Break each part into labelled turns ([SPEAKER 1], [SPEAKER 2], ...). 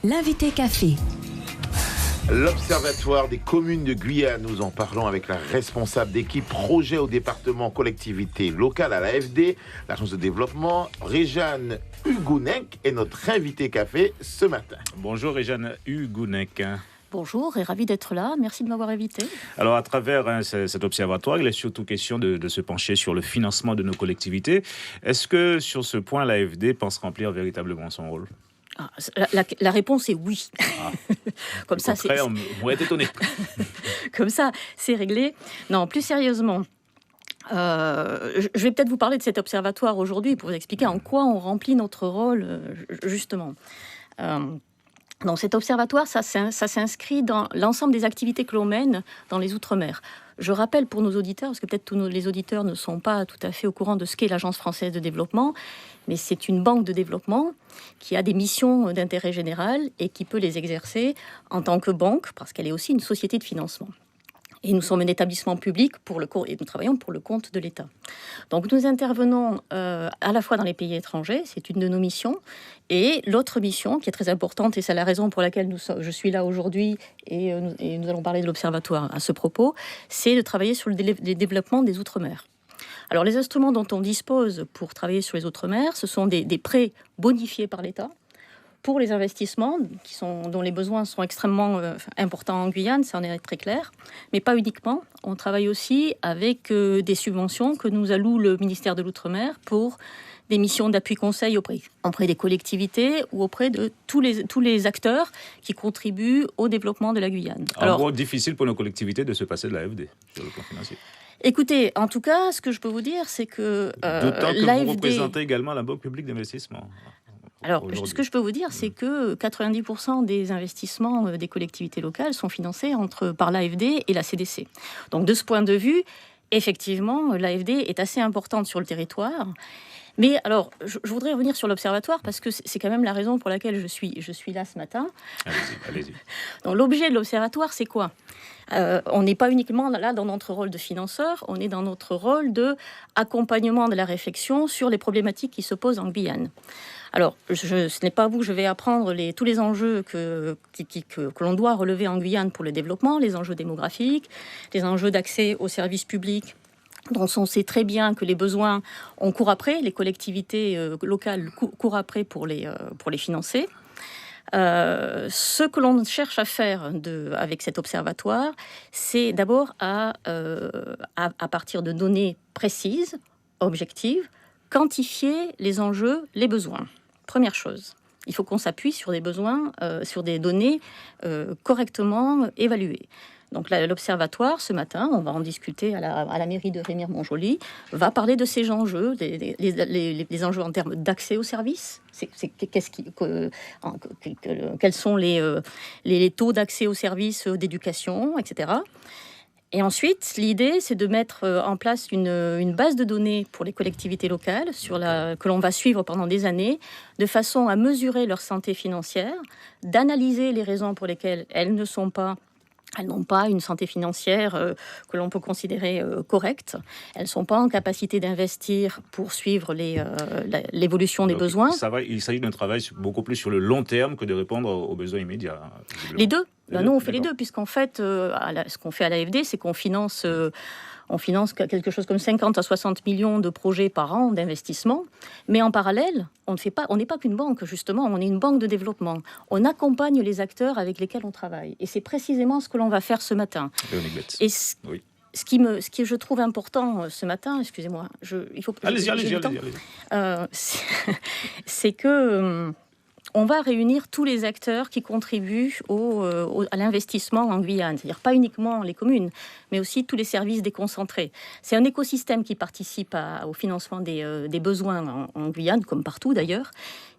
[SPEAKER 1] L'invité café.
[SPEAKER 2] L'Observatoire des communes de Guyane, nous en parlons avec la responsable d'équipe projet au département collectivité locale à l'AFD, l'agence de développement, Réjeanne Hugounec, est notre invité café ce matin.
[SPEAKER 3] Bonjour Réjeanne Hugounec.
[SPEAKER 4] Bonjour et ravi d'être là, merci de m'avoir invité.
[SPEAKER 3] Alors à travers cet observatoire, il est surtout question de se pencher sur le financement de nos collectivités. Est-ce que sur ce point, l'AFD pense remplir véritablement son rôle ?
[SPEAKER 4] La réponse est oui. Comme ça,
[SPEAKER 3] c'est... On va être étonné.
[SPEAKER 4] Comme ça, c'est réglé. Non, plus sérieusement, je vais peut-être vous parler de cet observatoire aujourd'hui pour vous expliquer en quoi on remplit notre rôle, justement. Donc cet observatoire, ça s'inscrit dans l'ensemble des activités que l'on mène dans les Outre-mer. Je rappelle pour nos auditeurs, parce que peut-être tous les auditeurs ne sont pas tout à fait au courant de ce qu'est l'Agence française de développement, mais c'est une banque de développement qui a des missions d'intérêt général et qui peut les exercer en tant que banque, parce qu'elle est aussi une société de financement. Et nous sommes un établissement public et nous travaillons pour le compte de l'État. Donc nous intervenons à la fois dans les pays étrangers, c'est une de nos missions, et l'autre mission qui est très importante, et c'est la raison pour laquelle je suis là aujourd'hui, et nous allons parler de l'Observatoire à ce propos, c'est de travailler sur le développement des Outre-mer. Alors les instruments dont on dispose pour travailler sur les Outre-mer, ce sont des prêts bonifiés par l'État, pour les investissements dont les besoins sont extrêmement importants en Guyane, ça en est très clair, mais pas uniquement. On travaille aussi avec des subventions que nous alloue le ministère de l'Outre-mer pour des missions d'appui conseil auprès des collectivités ou auprès de tous les acteurs qui contribuent au développement de la Guyane.
[SPEAKER 3] En gros, difficile pour nos collectivités de se passer de l'AFD sur le plan financier.
[SPEAKER 4] Écoutez, en tout cas, ce que je peux vous dire, c'est que
[SPEAKER 3] d'autant que l'AFD... vous représentez également la Banque publique d'investissement.
[SPEAKER 4] Alors, ce que je peux vous dire, c'est que 90% des investissements des collectivités locales sont financés par l'AFD et la CDC. Donc, de ce point de vue, effectivement, l'AFD est assez importante sur le territoire. Mais alors, je voudrais revenir sur l'Observatoire parce que c'est quand même la raison pour laquelle je suis là ce matin.
[SPEAKER 3] Allez-y.
[SPEAKER 4] Donc, l'objet de l'Observatoire, c'est quoi ? On n'est pas uniquement là dans notre rôle de financeur, on est dans notre rôle d'accompagnement de la réflexion sur les problématiques qui se posent en Guyane. Alors, ce n'est pas à vous que je vais apprendre tous les enjeux que l'on doit relever en Guyane pour le développement, les enjeux démographiques, les enjeux d'accès aux services publics, dont on sait très bien que les besoins, on court après, les collectivités locales courent après pour les financer. Ce que l'on cherche à faire avec cet observatoire, c'est d'abord à partir de données précises, objectives, quantifier les enjeux, les besoins. Première chose, il faut qu'on s'appuie sur des besoins, sur des données correctement évaluées. Donc l'Observatoire, ce matin, on va en discuter à la mairie de Remire-Montjoly, va parler de ces enjeux, les enjeux en termes d'accès aux services. Quels sont les taux d'accès aux services d'éducation, etc. Et ensuite, l'idée, c'est de mettre en place une base de données pour les collectivités locales que l'on va suivre pendant des années, de façon à mesurer leur santé financière, d'analyser les raisons pour lesquelles elles n'ont pas une santé financière que l'on peut considérer correcte. Elles ne sont pas en capacité d'investir pour suivre l'évolution des besoins.
[SPEAKER 3] Il s'agit d'un travail beaucoup plus sur le long terme que de répondre aux besoins immédiats.
[SPEAKER 4] Les deux. Nous, on fait les deux, puisqu'en fait, ce qu'on fait à l'AFD, c'est qu'on finance quelque chose comme 50 à 60 millions de projets par an d'investissement. Mais en parallèle, on n'est pas qu'une banque, justement, on est une banque de développement. On accompagne les acteurs avec lesquels on travaille. Et c'est précisément ce que l'on va faire ce matin. Et ce que je trouve important ce matin, excusez-moi,
[SPEAKER 3] allez-y.
[SPEAKER 4] C'est que... on va réunir tous les acteurs qui contribuent à l'investissement en Guyane, c'est-à-dire pas uniquement les communes, mais aussi tous les services déconcentrés. C'est un écosystème qui participe au financement des besoins en Guyane, comme partout d'ailleurs.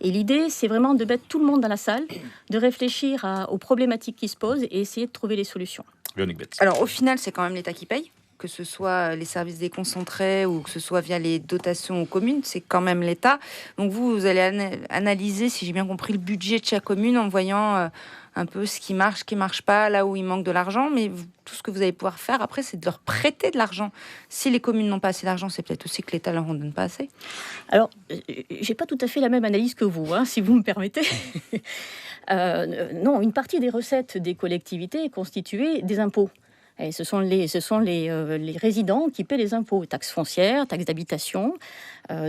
[SPEAKER 4] Et l'idée, c'est vraiment de mettre tout le monde dans la salle, de réfléchir aux problématiques qui se posent et essayer de trouver les solutions.
[SPEAKER 5] Alors au final, c'est quand même l'État qui paye.
[SPEAKER 1] que ce soit les services déconcentrés ou que ce soit via les dotations aux communes, c'est quand même l'État. Donc vous allez analyser, si j'ai bien compris, le budget de chaque commune en voyant un peu ce qui marche pas, là où il manque de l'argent. Mais tout ce que vous allez pouvoir faire après, c'est de leur prêter de l'argent. Si les communes n'ont pas assez d'argent, c'est peut-être aussi que l'État leur en donne pas assez.
[SPEAKER 4] Alors, j'ai pas tout à fait la même analyse que vous, si vous me permettez. Non, une partie des recettes des collectivités est constituée des impôts. Et ce sont les résidents qui paient les impôts, taxes foncières, taxes d'habitation.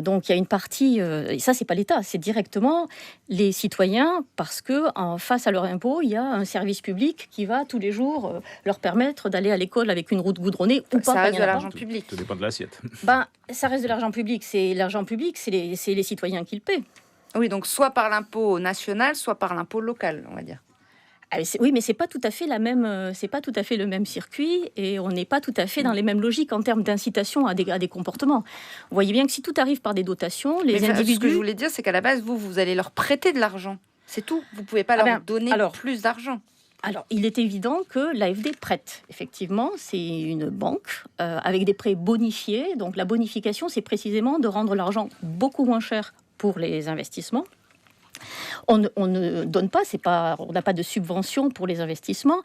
[SPEAKER 4] Donc il y a une partie, et ça c'est pas l'État, c'est directement les citoyens, parce que face à leurs impôts, il y a un service public qui va tous les jours leur permettre d'aller à l'école avec une route goudronnée ou pas.
[SPEAKER 1] Ça reste de l'argent public.
[SPEAKER 3] Tout dépend de l'assiette.
[SPEAKER 4] Ça reste de l'argent public. C'est les citoyens qui le paient.
[SPEAKER 1] Oui, donc soit par l'impôt national, soit par l'impôt local, on va dire.
[SPEAKER 4] Oui, mais c'est pas tout à fait le même circuit, et on n'est pas tout à fait dans les mêmes logiques en termes d'incitation à des comportements. Vous voyez bien que si tout arrive par des dotations, les individus...
[SPEAKER 1] Ce que je voulais dire, c'est qu'à la base, vous allez leur prêter de l'argent. C'est tout. Vous pouvez pas leur donner plus d'argent.
[SPEAKER 4] Alors, il est évident que l'AFD prête. Effectivement, c'est une banque avec des prêts bonifiés. Donc, la bonification, c'est précisément de rendre l'argent beaucoup moins cher pour les investissements. On ne donne pas, on n'a pas de subvention pour les investissements.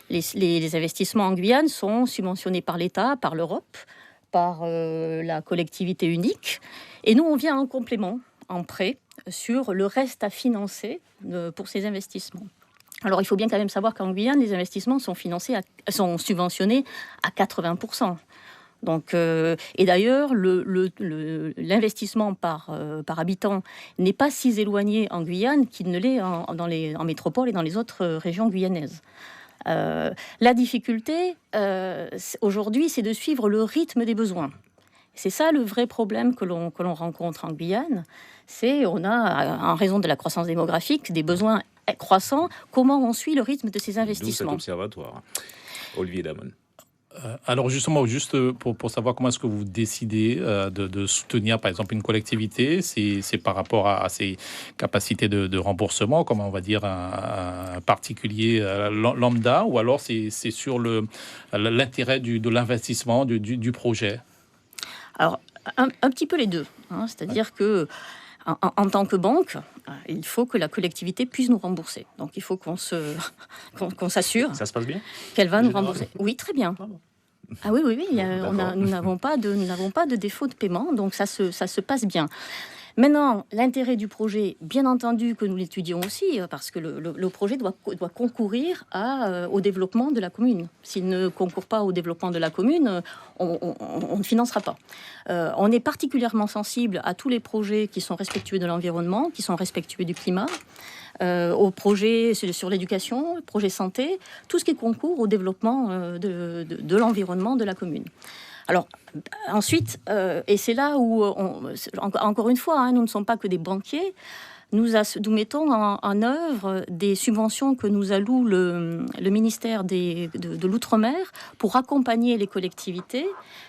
[SPEAKER 4] Les investissements en Guyane sont subventionnés par l'État, par l'Europe, par la collectivité unique. Et nous, on vient en complément, en prêt, sur le reste à financer pour ces investissements. Alors, il faut bien quand même savoir qu'en Guyane, les investissements sont subventionnés à 80%. Donc, et d'ailleurs, l'investissement par habitant n'est pas si éloigné en Guyane qu'il ne l'est en métropole et dans les autres régions guyanaises. La difficulté, aujourd'hui, c'est de suivre le rythme des besoins. C'est ça le vrai problème que l'on rencontre en Guyane. On a, en raison de la croissance démographique, des besoins croissants. Comment on suit le rythme de ces investissements ?
[SPEAKER 3] D'où cet observatoire. Olivier Damon.
[SPEAKER 5] Alors justement, juste pour savoir comment est-ce que vous décidez de soutenir par exemple une collectivité, c'est par rapport à ses capacités de remboursement, comme on va dire un particulier lambda, ou alors c'est sur l'intérêt de l'investissement du projet?
[SPEAKER 4] Alors un petit peu les deux, c'est-à-dire que en tant que banque, il faut que la collectivité puisse nous rembourser. Donc il faut qu'on s'assure.
[SPEAKER 3] Ça se passe bien ?
[SPEAKER 4] Qu'elle va nous rembourser. Oui, très bien. Ah oui, nous n'avons pas de défaut de paiement, donc ça se passe bien. Maintenant, l'intérêt du projet, bien entendu que nous l'étudions aussi, parce que le projet doit concourir au développement de la commune. S'il ne concourt pas au développement de la commune, on ne financera pas. On est particulièrement sensible à tous les projets qui sont respectueux de l'environnement, qui sont respectueux du climat, aux projets sur l'éducation, projets santé, tout ce qui concourt au développement de l'environnement de la commune. Alors, ensuite, et c'est là où, encore une fois, nous ne sommes pas que des banquiers, nous mettons en œuvre des subventions que nous alloue le ministère de l'Outre-mer pour accompagner les collectivités,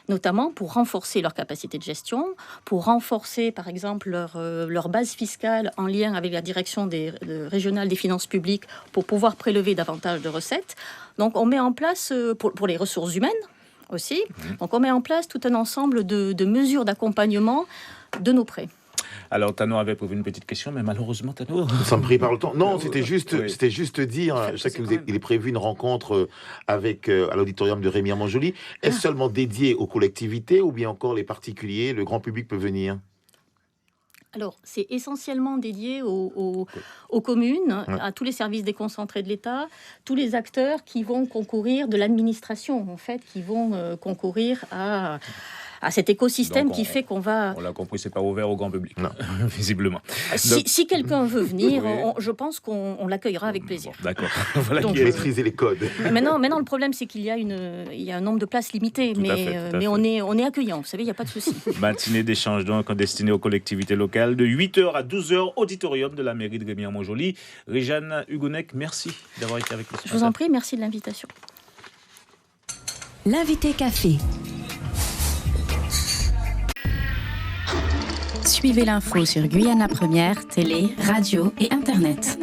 [SPEAKER 4] notamment pour renforcer leur capacité de gestion, pour renforcer, par exemple, leur base fiscale en lien avec la direction régionale des finances publiques pour pouvoir prélever davantage de recettes. Donc, on met en place, pour les ressources humaines, aussi. Donc on met en place tout un ensemble de mesures d'accompagnement de nos prêts.
[SPEAKER 3] Alors Tano avait prévu une petite question, mais malheureusement Tano...
[SPEAKER 2] Nous sommes pris par le temps. Non, c'était juste dire, je sais qu'il est prévu une rencontre à l'auditorium de Rémy-Armand-Joly. Est-ce seulement dédié aux collectivités ou bien encore les particuliers, le grand public peut venir ?
[SPEAKER 4] Alors, c'est essentiellement dédié aux communes, à tous les services déconcentrés de l'État, tous les acteurs qui vont concourir de l'administration, en fait, qui vont concourir à cet écosystème qui fait qu'on va...
[SPEAKER 3] On l'a compris, c'est pas ouvert au grand public, non. Visiblement.
[SPEAKER 4] Si quelqu'un veut venir, je pense qu'on l'accueillera avec plaisir.
[SPEAKER 3] D'accord. Voilà.
[SPEAKER 2] Donc, maîtriser les codes.
[SPEAKER 4] Maintenant, le problème, c'est qu'il y a un nombre de places limité, mais on est accueillant, vous savez, il n'y a pas de souci.
[SPEAKER 3] Matinée d'échange donc destinée aux collectivités locales de 8h à 12h, auditorium de la mairie de Rémy-Armand-Joly. Réjeanne Hugounec, merci d'avoir été avec nous.
[SPEAKER 4] Je vous en prie, merci de l'invitation.
[SPEAKER 6] L'invité café. Suivez l'info sur Guyana Première, télé, radio et Internet.